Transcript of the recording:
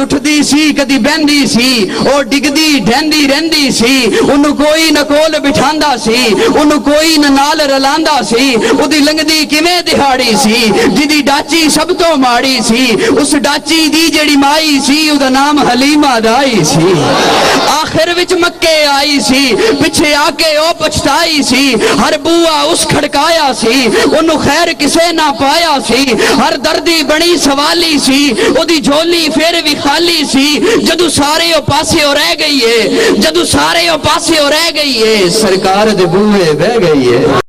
ਉੱਠਦੀ ਸੀ ਕਦੀ ਬਹਿੰਦੀ ਸੀ, ਉਹ ਡਿੱਗਦੀ ਢਹਿੰਦੀ ਰਹਿੰਦੀ ਸੀ। ਉਹਨੂੰ ਕੋਈ ਨਾ ਕੋਲ ਬਿਠਾਂਦਾ ਸੀ, ਉਹਨੂੰ ਕੋਈ ਨਾ ਨਾਲ ਰਲਾਂਦਾ ਸੀ। ਉਹਦੀ ਲੰਘਦੀ ਕਿਵੇਂ ਦਿਹਾੜੀ ਸੀ, ਜਿਹਦੀ ਡਾਚੀ ਸਭ ਤੋਂ ਮਾੜੀ ਸੀ। ਉਸ ਡਾਚੀ ਦੀ ਜਿਹੜੀ ਮਾਈ ਸੀ ਉਹਦਾ ਨਾਮ ਹਲੀਮਾ ਦਾਈ ਸੀ। ਆਖਿਰ ਵਿੱਚ ਮੱਕੇ ਆਈ ਸੀ, ਪਿੱਛੇ ਆ ਕੇ ਉਹ ਪਛਤਾਈ ਸੀ। ਹਰ ਬੂਆ ਉਸ ਖੜਕਾਇਆ ਸੀ, ਉਹਨੂੰ ਖੈਰ ਕਿਸੇ ਨਾ ਪਾਇਆ ਸੀ। ਹਰ ਦਰਦੀ ਬਣੀ ਸਵਾਲੀ ਸੀ, ਉਹਦੀ ਝੋਲੀ ਫਿਰ ਵੀ ਖਾਲੀ ਸੀ। ਜਦੋਂ ਸਾਰੇ ਉਹ ਪਾਸਿਓ ਰਹਿ ਗਈ ਏ, ਜਦੋਂ ਸਾਰੇ ਉਹ ਪਾਸਿਓ ਰਹਿ ਗਈ ਏ, ਸਰਕਾਰ ਦੇ ਬੂਹੇ ਬਹਿ ਗਈ ਏ।